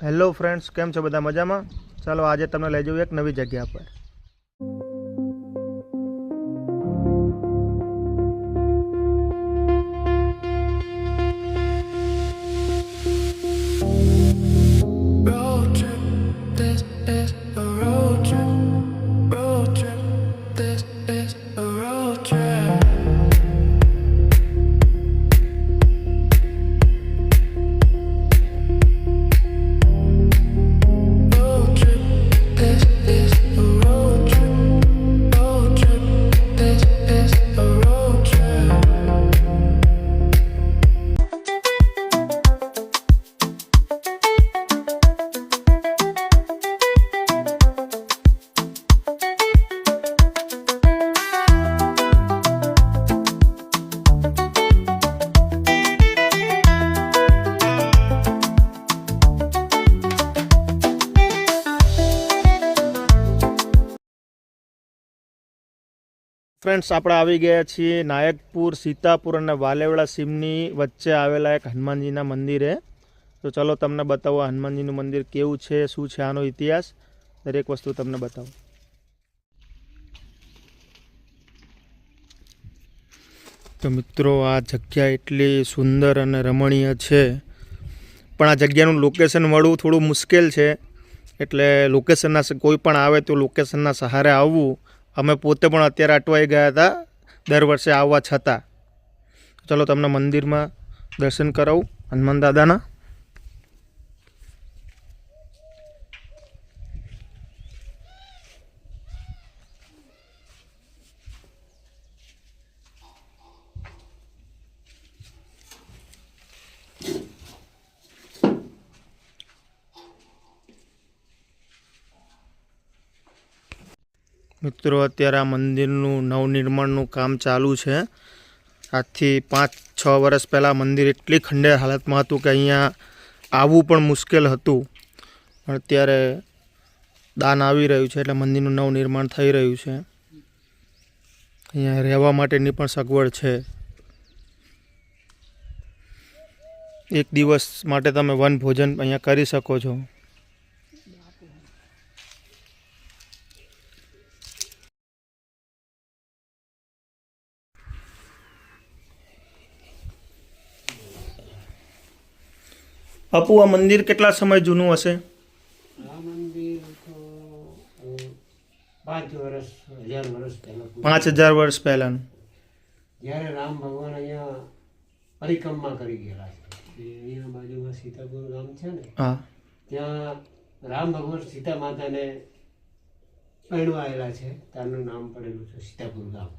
Hello friends, કેમ છો બધા મજામાં? ચાલો આજે તમને લઈ જવું એક નવી જગ્યા પર. Road trip, this is a road trip. Road trip, this is a road trip. Road trip, this is a road trip. Road trip, this is a road trip. Friends, આપણે આવી ગયા છીએ નાયકપુર, સીતાપુર અને વાલેવડા સીમની વચ્ચે આવેલા એક હનુમાનજીના મંદિરે. તો ચલો તમને બતાવો હનુમાનજીનું મંદિર કેવું છે, શું છે આનો ઇતિહાસ, દરેક વસ્તુ તમને બતાવો. તો મિત્રો, આ જગ્યા એટલી સુંદર અને રમણીય છે, પણ આ જગ્યાનું લોકેશન મળવું થોડું મુશ્કેલ છે. એટલે લોકેશનના કોઈ પણ આવે તો લોકેશનના સહારે આવવું. અમે પોતે પણ અત્યારે અટવાઈ ગયા હતા દર વર્ષે આવવા છતાં. ચલો તમને મંદિરમાં દર્શન કરાવું હનુમાન દાદાના. મિત્રો, અત્યારે આ મંદિરનું નવનિર્માણનું કામ ચાલુ છે. આજથી 5-6 વર્ષ પહેલાં મંદિર એટલી ખંડેર હાલતમાં હતું કે અહીંયા આવવું પણ મુશ્કેલ હતું. પણ અત્યારે દાન આવી રહ્યું છે એટલે મંદિરનું નવનિર્માણ થઈ રહ્યું છે. અહીંયા રહેવા માટેની પણ સગવડ છે. એક દિવસ માટે તમે વન ભોજન અહીંયા કરી શકો છો. બાપુ, આ મંદિર કેટલા સમય જૂનું હશે? આ મંદિર તો 5,000 વર્ષ પહેલા 5000 વર્ષ પહેલાનું. જ્યારે રામ ભગવાન અહીંયા પરિક્રમા કરી ગયેલા છે. અહીંયા બાજુમાં સીતાપુર ગામ છે ને, હા, ત્યાં રામ ભગવાન સીતા માતાને પરણવા આવેલા છે. તારનું નામ પડેલું છે સીતાપુર ગામ.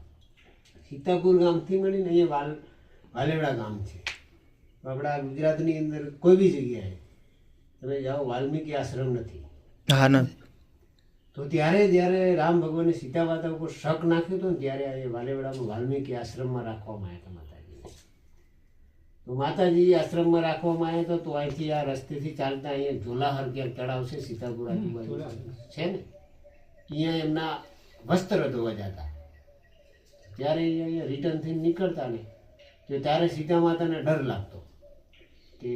સીતાપુર ગામથી મળીને અહીંયા વાલેવડા ગામ છે. આપણા ગુજરાતની અંદર કોઈ બી જગ્યાએ તમે જાઓ, વાલ્મીકી આશ્રમ નથી. હા ના. તો ત્યારે જ્યારે રામ ભગવાને સીતા માતા ઉપર શક નાખ્યો હતો ને, ત્યારે આ વાલેવડામાં વાલ્મીકી આશ્રમમાં રાખવામાં આવ્યા હતા માતાજીને. તો માતાજી આશ્રમમાં રાખવામાં આવ્યા હતા. તો અહીંથી આ રસ્તેથી ચાલતા અહીંયા ઝોલાહર ક્યાંક તળાવ છે સીતાપુર આજુબાજુ છે ને, અહીંયા એમના વસ્ત્ર ધોવા જતા. ત્યારે અહીંયા રિટર્ન થઈને નીકળતા ને, તો ત્યારે સીતા માતાને ડર લાગતો કે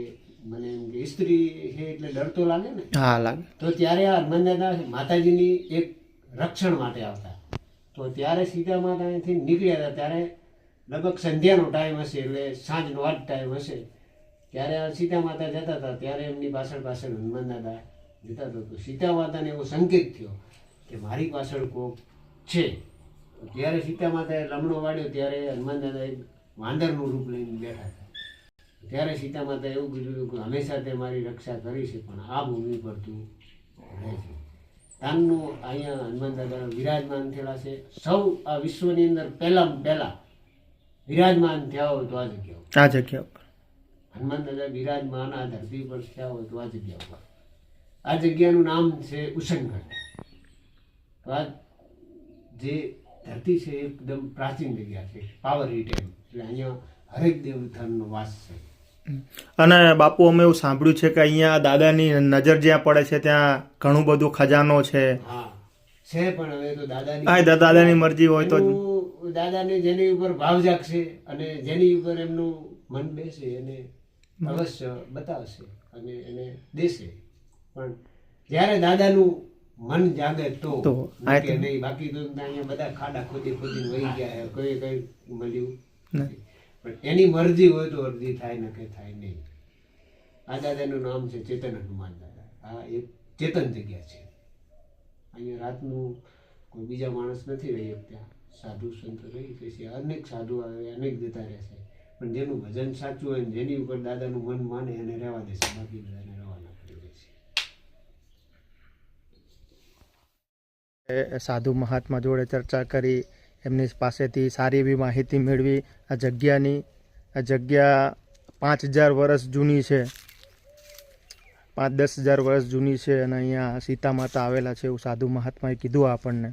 મને એમ કે સ્ત્રી છે એટલે ડર તો લાગે ને. હા, લાગે. તો ત્યારે આ હનુમાન દાદા માતાજીની એક રક્ષણ માટે આવતા. તો ત્યારે સીતા માતા અહીંથી નીકળ્યા હતા. ત્યારે લગભગ સંધ્યાનો ટાઈમ હશે, એટલે સાંજનો આ જ ટાઈમ હશે. ત્યારે આ સીતા માતા જતા હતા. ત્યારે એમની પાછળ પાછળ હનુમાન દાદા જતા હતા. તો સીતા માતાને એવો સંકેત થયો કે મારી પાછળ કોક છે. ત્યારે સીતા માતાએ લમણો વાળ્યો. ત્યારે હનુમાન દાદા એક વાંદરનું રૂપ લઈને બેઠા હતા. ત્યારે સીતા માતા એવું કીધું કે હંમેશા તે મારી રક્ષા કરી છે, પણ આ ભૂમિ પર તું રહે છે. તાનનું અહીંયા હનુમાન દાદા વિરાજમાન થયેલા છે. સૌ આ વિશ્વની અંદર પહેલા વિરાજમાન થયા હોય તો આ જગ્યા ઉપર. આ જગ્યા પર હનુમાન દાદા વિરાજમાન આ ધરતી પર થયા હોય તો આ જગ્યા ઉપર. આ જગ્યાનું નામ છે ઉસનગઢ. તો આ જે ધરતી છે એકદમ પ્રાચીન જગ્યા છે, પાવરી ટાઈમ. એટલે અહીંયા હરેક દેવતાનો વાસ છે. અને બાપુ, અમે એવું સાંભળ્યું છે કે અહીંયા દાદાની નજર જ્યાં પડે છે ત્યાં ઘણું બધું ખજાનો છે. હા છે, પણ હવે તો દાદાની દાદાની મરજી હોય તો દાદાને જેની ઉપર ભાવ જાગશે અને જેની ઉપર એમનું મન બેસે એને અવશ્ય બતાવશે અને એને દેશે. પણ જ્યારે દાદાનું મન જાગે તો તો આ કે નહીં, બાકી તો અહીંયા બધા ખાડા ખોદી ખોદીને વહી ગયા છે, કોઈ કઈ મળ્યું નથી. પણ એની મરજી હોય તો અરજી થાય ને કે થાય નહીં. આ દાદાનું નામ છે ચેતન હનુમાન દાદા. આ એક ચેતન જગ્યા છે. અહીંયા રાતનું કોઈ બીજા માણસ નથી રહી શકતા, સાધુ સંત રહી છે, અનેક સાધુ આવે, અનેક જતા રહેશે, પણ જેનું ભજન સાચું હોય ને જેની ઉપર દાદાનું મન માને એને રહેવા દેશે, બાકી બધાને રવાના કરી દેશે. સાધુ મહાત્મા જોડે ચર્ચા કરી, એમની પાસેથી સારી એવી માહિતી મેળવી. આ જગ્યા 5000 વર્ષ જૂની છે, 5-10 હજાર વર્ષ જૂની છે અને અહીંયા સીતા માતા આવેલા છે એવું સાધુ મહાત્માએ કીધું આપણને.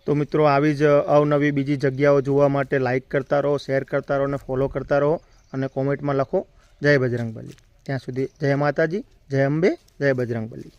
તો મિત્રો, આવી જ અવનવી બીજી જગ્યાઓ જોવા માટે લાઈક કરતા રહો, શેર કરતા રહો અને ફોલો કરતા રહો અને કોમેન્ટમાં લખો જય બજરંગબલી. ત્યાં સુધી જય માતાજી, જય અંબે, જય બજરંગબલી.